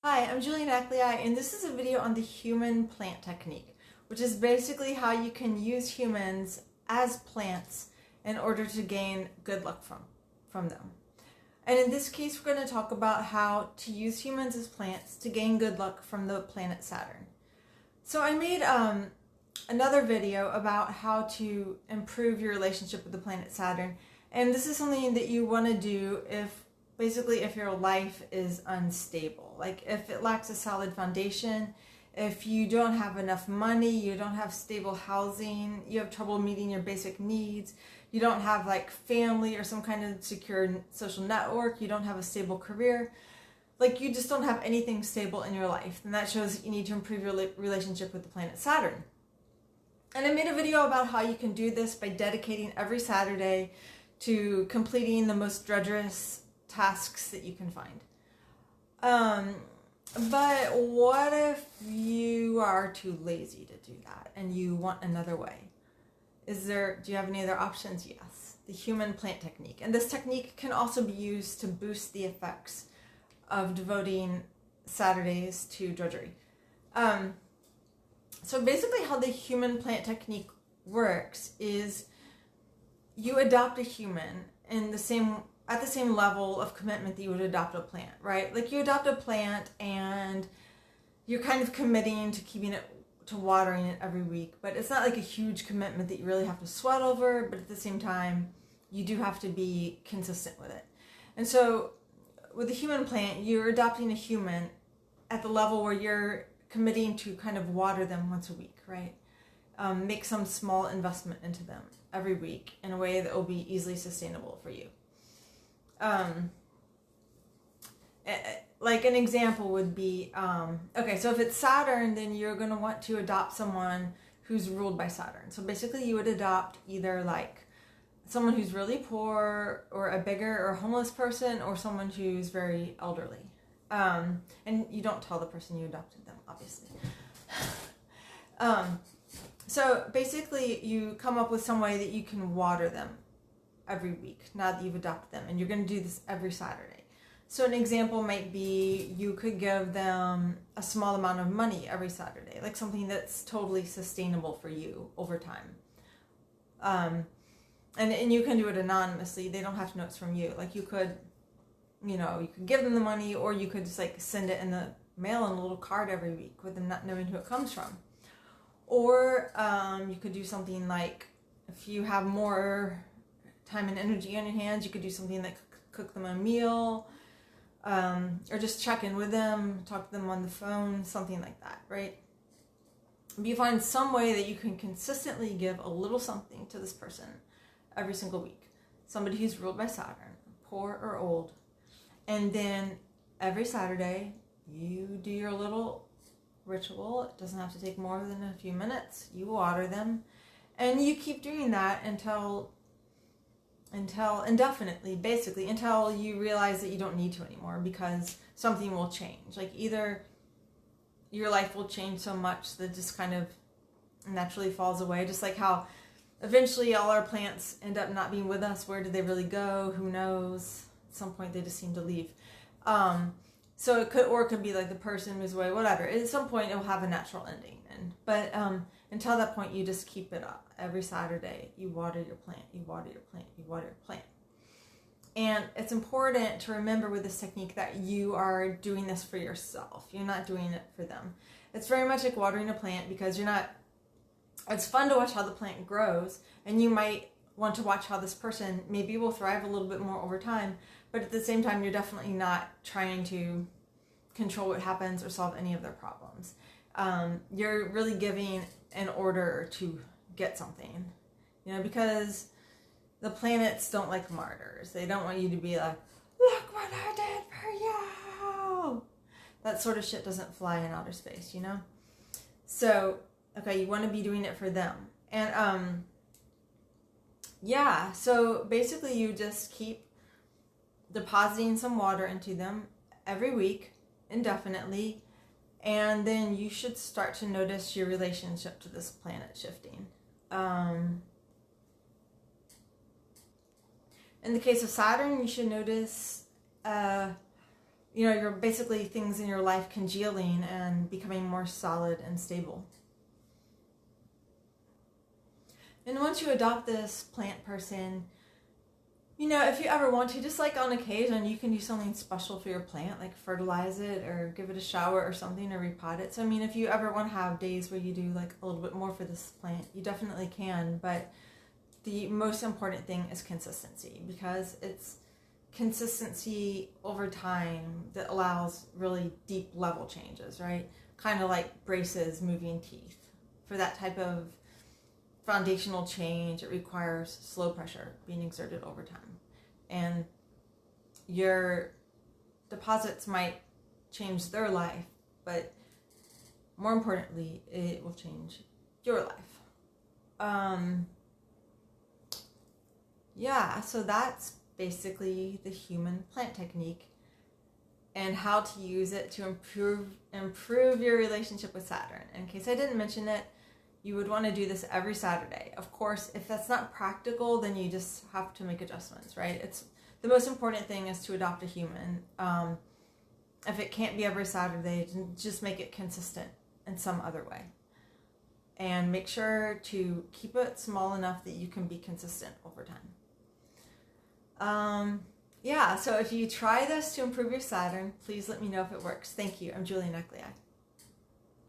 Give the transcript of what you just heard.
Hi, I'm Julian Ackley, and this is a video on the human plant technique, which is basically how you can use humans as plants in order to gain good luck from them. And in this case, we're going to talk about how to use humans as plants to gain good luck from the planet Saturn. So I made another video about how to improve your relationship with the planet Saturn, and this is something that you want to do if your life is unstable, like if it lacks a solid foundation, if you don't have enough money, you don't have stable housing, you have trouble meeting your basic needs, you don't have like family or some kind of secure social network, you don't have a stable career, like you just don't have anything stable in your life, then that shows that you need to improve your relationship with the planet Saturn. And I made a video about how you can do this by dedicating every Saturday to completing the most drudgerous tasks that you can find. But what if you are too lazy to do that and you want another way? Do you have any other options? Yes, the human plant technique. And this technique can also be used to boost the effects of devoting Saturdays to drudgery. So basically how the human plant technique works is you adopt a human at the same level of commitment that you would adopt a plant, right? Like you adopt a plant and you're kind of committing to watering it every week, but it's not like a huge commitment that you really have to sweat over, but at the same time, you do have to be consistent with it. And so with a human plant, you're adopting a human at the level where you're committing to kind of water them once a week, right? Make some small investment into them every week in a way that will be easily sustainable for you. Like an example would be, okay, so if it's Saturn, then you're going to want to adopt someone who's ruled by Saturn. So basically you would adopt either like someone who's really poor or a beggar or a homeless person or someone who's very elderly. And you don't tell the person you adopted them, obviously. So basically you come up with some way that you can water them every week now that you've adopted them, and you're going to do this every Saturday. So an example might be you could give them a small amount of money every Saturday, like something that's totally sustainable for you over time. And you can do it anonymously. They don't have to know it's from you. Like you could give them the money, or you could just like send it in the mail in a little card every week with them not knowing who it comes from. Or you could do something like, if you have more time and energy on your hands, you could do something like cook them a meal, or just check in with them, talk to them on the phone, something like that, right? If you find some way that you can consistently give a little something to this person every single week, somebody who's ruled by Saturn, poor or old, and then every Saturday you do your little ritual. It doesn't have to take more than a few minutes. You water them, and you keep doing that until indefinitely, basically, until you realize that you don't need to anymore, because something will change. Like either your life will change so much that it just kind of naturally falls away, just like how eventually all our plants end up not being with us. Where did they really go? Who knows? At some point they just seem to leave. So it could be like the person moves away, whatever. At some point it will have a natural ending. But until that point, you just keep it up. Every Saturday, you water your plant, you water your plant, you water your plant. And it's important to remember with this technique that you are doing this for yourself. You're not doing it for them. It's very much like watering a plant, because it's fun to watch how the plant grows, and you might want to watch how this person maybe will thrive a little bit more over time, but at the same time, you're definitely not trying to control what happens or solve any of their problems. You're really giving in order to get something, because the planets don't like martyrs. They don't want you to be like, look what I did for you. That sort of shit doesn't fly in outer space, So, okay, you want to be doing it for them. And, so basically you just keep depositing some water into them every week, indefinitely, and then you should start to notice your relationship to this planet shifting. In the case of Saturn, you should notice you're basically things in your life congealing and becoming more solid and stable. And once you adopt this plant person, if you ever want to, just like on occasion, you can do something special for your plant, like fertilize it or give it a shower or something, or repot it. So, if you ever want to have days where you do like a little bit more for this plant, you definitely can. But the most important thing is consistency, because it's consistency over time that allows really deep level changes, right? Kind of like braces moving teeth. For that type of foundational change, it requires slow pressure being exerted over time. And your deposits might change their life, but more importantly, it will change your life. So that's basically the human plant technique and how to use it to improve your relationship with Saturn. In case I didn't mention it, you would want to do this every Saturday. Of course, if that's not practical, then you just have to make adjustments, right? It's the most important thing is to adopt a human. If it can't be every Saturday, just make it consistent in some other way. And make sure to keep it small enough that you can be consistent over time. So if you try this to improve your Saturn, please let me know if it works. Thank you. I'm Julie Nuclei.